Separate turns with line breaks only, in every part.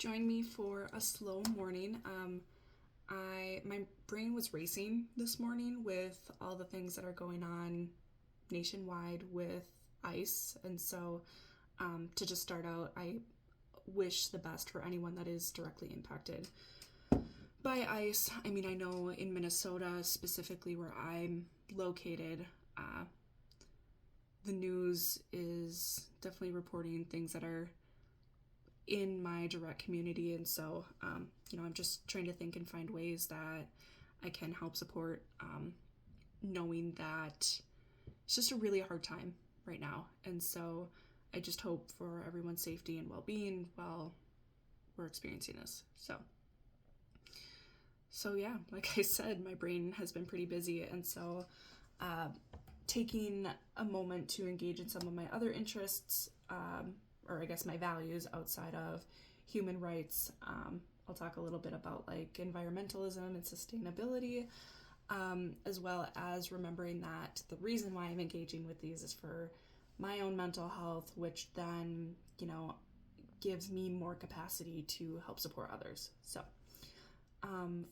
join me for a slow morning. My brain was racing this morning with all the things that are going on nationwide with ICE, and so to just start out, I wish the best for anyone that is directly impacted by ICE. I mean, I know in Minnesota, specifically where I'm located, the news is definitely reporting things that are in my direct community, and so I'm just trying to think and find ways that I can help support, knowing that it's just a really hard time right now, and so I just hope for everyone's safety and well-being while we're experiencing this. So yeah, like I said, my brain has been pretty busy, and so taking a moment to engage in some of my other interests, or I guess my values outside of human rights. I'll talk a little bit about like environmentalism and sustainability, as well as remembering that the reason why I'm engaging with these is for my own mental health, which then, gives me more capacity to help support others. So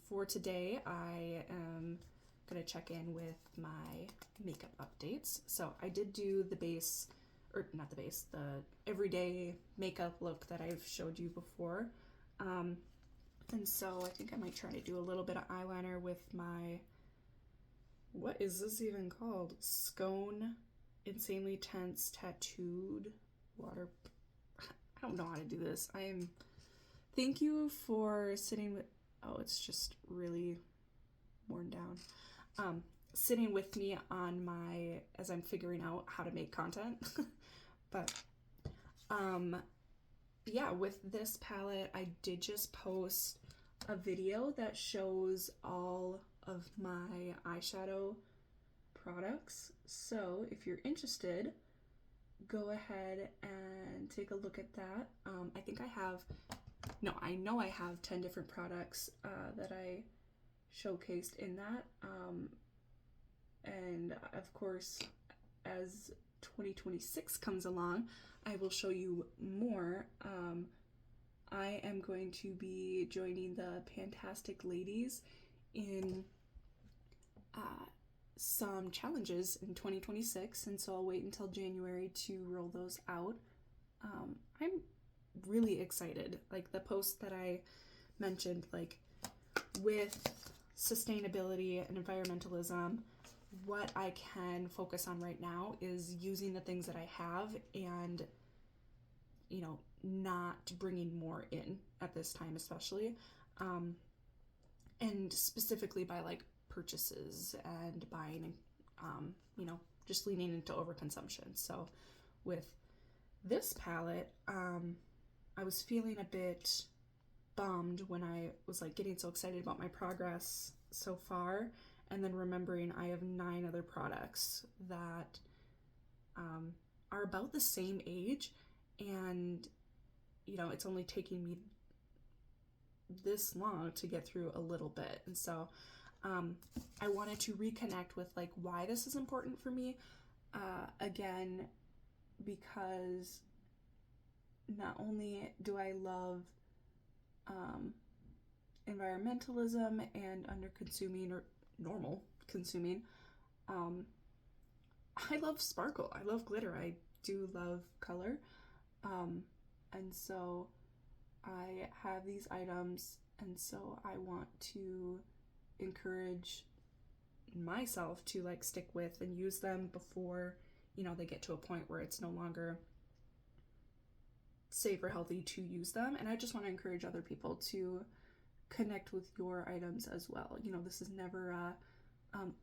for today, I am going to check in with my makeup updates. So I did do the base, or not the base, the everyday makeup look that I've showed you before. And so I think I might try to do a little bit of eyeliner with my, what is this even called? Scone Insanely Tense Tattooed Water. I don't know how to do this. Thank you for sitting with, oh, it's just really worn down. Sitting with me on as I'm figuring out how to make content. But yeah, with this palette, I did just post a video that shows all of my eyeshadow products. So if you're interested, go ahead and take a look at that. I know I have 10 different products that I showcased in that. And of course, as 2026 comes along, I will show you more. I am going to be joining the Fantastic Ladies in some challenges in 2026, and so I'll wait until January to roll those out. I'm really excited. Like the post that I mentioned, like with sustainability and environmentalism, what I can focus on right now is using the things that I have and, not bringing more in at this time, especially. And specifically by like purchases and buying, just leaning into overconsumption. So with this palette, I was feeling a bit bummed when I was like getting so excited about my progress so far, and then remembering I have 9 other products that are about the same age, and it's only taking me this long to get through a little bit. And so I wanted to reconnect with like why this is important for me, again, because not only do I love environmentalism and under consuming or normal consuming, I love sparkle, I love glitter, I do love color, and so I have these items, and so I want to encourage myself to like stick with and use them before they get to a point where it's no longer safe or healthy to use them. And I just want to encourage other people to connect with your items as well. This is never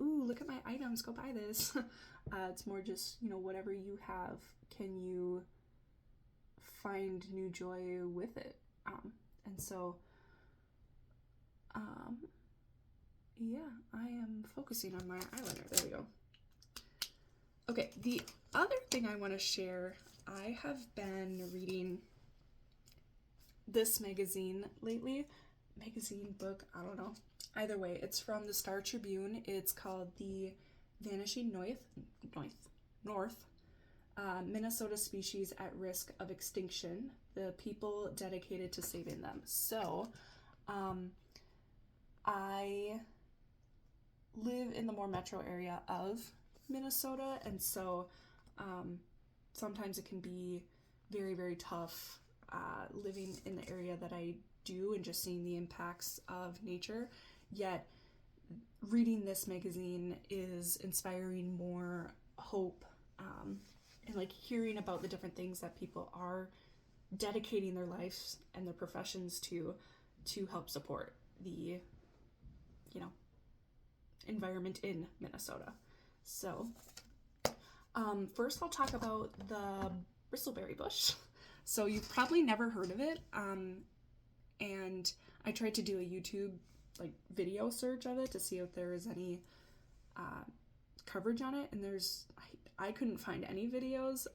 ooh, look at my items, go buy this. It's more just, whatever you have, can you find new joy with it? And so yeah, I am focusing on my eyeliner. There we go. Okay, the other thing I want to share, I have been reading this magazine lately. Magazine, book, I don't know. Either way, it's from the Star Tribune. It's called The Vanishing North. Minnesota species at risk of extinction, the people dedicated to saving them. So, I live in the more metro area of Minnesota, and so sometimes it can be very, very tough living in the area that I do and just seeing the impacts of nature. Yet, reading this magazine is inspiring more hope and like hearing about the different things that people are dedicating their lives and their professions to help support the environment in Minnesota. So first I'll talk about the bristleberry bush. So you've probably never heard of it, and I tried to do a YouTube like video search of it to see if there is any coverage on it, and I couldn't find any videos.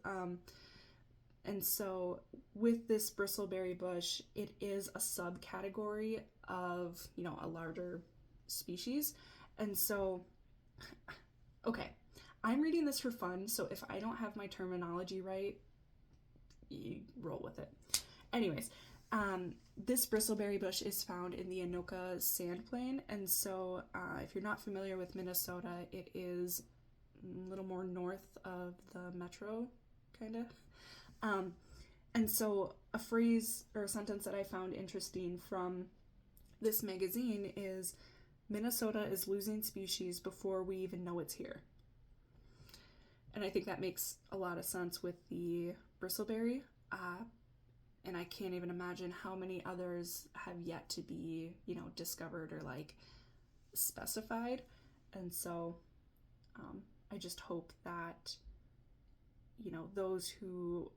And so with this bristleberry bush, it is a subcategory of, a larger species. And so, okay, I'm reading this for fun, so if I don't have my terminology right, you roll with it. Anyways, this bristleberry bush is found in the Anoka Sandplain, and so if you're not familiar with Minnesota, it is a little more north of the metro, kind of. And so a phrase or a sentence that I found interesting from this magazine is, Minnesota is losing species before we even know it's here. And I think that makes a lot of sense with the bristleberry. And I can't even imagine how many others have yet to be, discovered or like specified. And so I just hope that, those who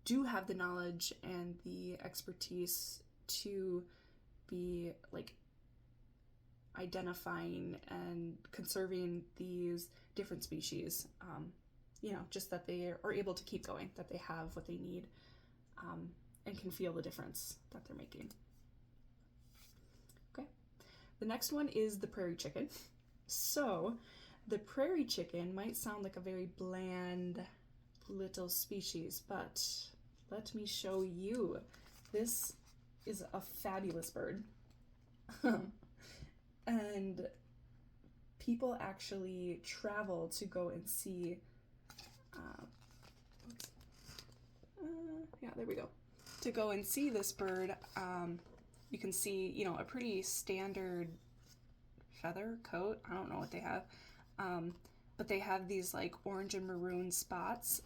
do have the knowledge and the expertise to be like identifying and conserving these different species, just that they are able to keep going, that they have what they need, and can feel the difference that they're making. Okay. The next one is the prairie chicken. So the prairie chicken might sound like a very bland little species, but let me show you. This is a fabulous bird. And people actually travel to go and see, there we go. To go and see this bird. You can see, a pretty standard feather coat. I don't know what they have. But they have these like orange and maroon spots,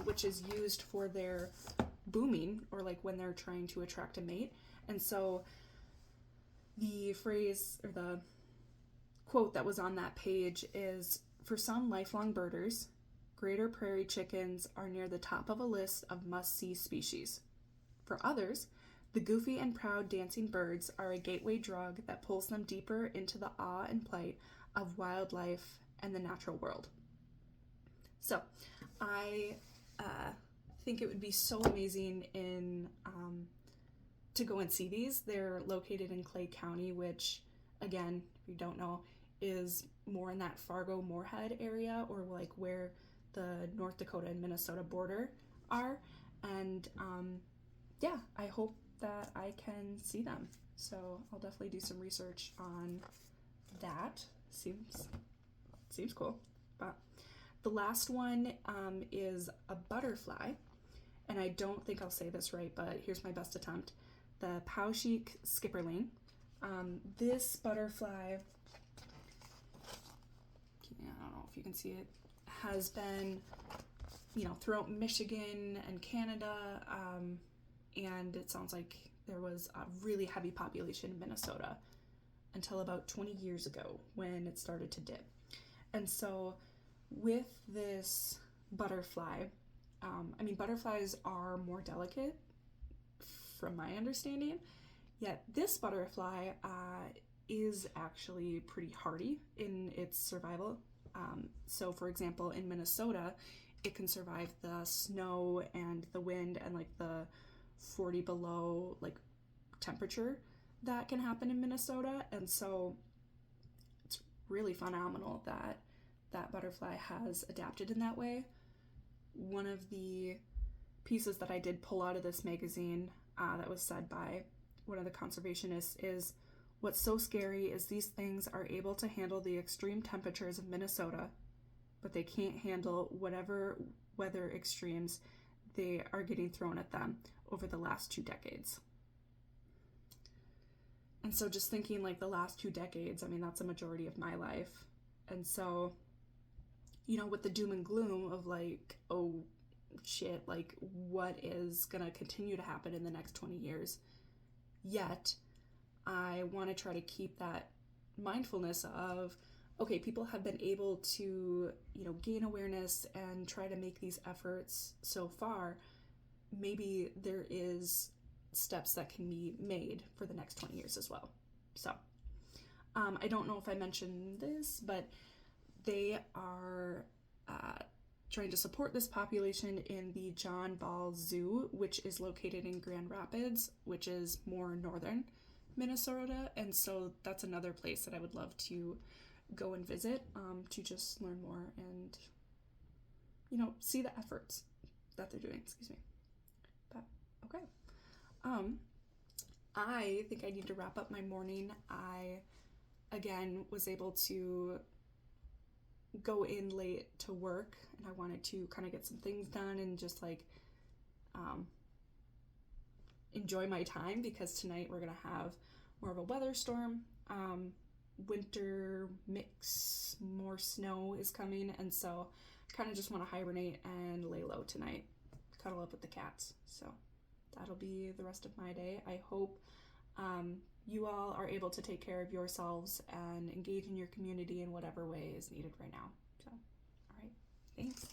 which is used for their booming, or like when they're trying to attract a mate. And so the phrase or the quote that was on that page is, for some lifelong birders, greater prairie chickens are near the top of a list of must-see species. For others, the goofy and proud dancing birds are a gateway drug that pulls them deeper into the awe and plight of wildlife and the natural world. So I think it would be so amazing to go and see these. They're located in Clay County, which, again, if you don't know, is more in that Fargo-Moorhead area, or like where the North Dakota and Minnesota border are. And I hope that I can see them. So I'll definitely do some research on that. Seems cool. But the last one is a butterfly, and I don't think I'll say this right, but here's my best attempt. The Poweshiek skipperling. This butterfly, I don't know if you can see it, has been, throughout Michigan and Canada, and it sounds like there was a really heavy population in Minnesota until about 20 years ago when it started to dip. And so with this butterfly, butterflies are more delicate from my understanding, yet this butterfly is actually pretty hardy in its survival. So for example, in Minnesota, it can survive the snow and the wind and like the 40 below like temperature that can happen in Minnesota. And so it's really phenomenal that that butterfly has adapted in that way. one of the pieces that I did pull out of this magazine that was said by one of the conservationists is, what's so scary is these things are able to handle the extreme temperatures of Minnesota, but they can't handle whatever weather extremes they are getting thrown at them over the last 2 decades. And so just thinking like the last 2 decades, I mean, that's a majority of my life. And so, you know, with the doom and gloom of like, oh shit, like what is gonna continue to happen in the next 20 years? Yet, I want to try to keep that mindfulness of, okay, people have been able to, you know, gain awareness and try to make these efforts so far. Maybe there is steps that can be made for the next 20 years as well. So, I don't know if I mentioned this, but they are trying to support this population in the John Ball Zoo, which is located in Grand Rapids, which is more northern Minnesota. And so that's another place that I would love to go and visit, to just learn more and, you know, see the efforts that they're doing. Excuse me. But okay. I think I need to wrap up my morning. I, again, was able to go in late to work, and I wanted to kind of get some things done and just like enjoy my time, because tonight we're gonna have more of a weather storm. Winter mix, more snow is coming, and so I kind of just want to hibernate and lay low tonight, cuddle up with the cats. So that'll be the rest of my day. I hope you all are able to take care of yourselves and engage in your community in whatever way is needed right now. So, all right, thanks.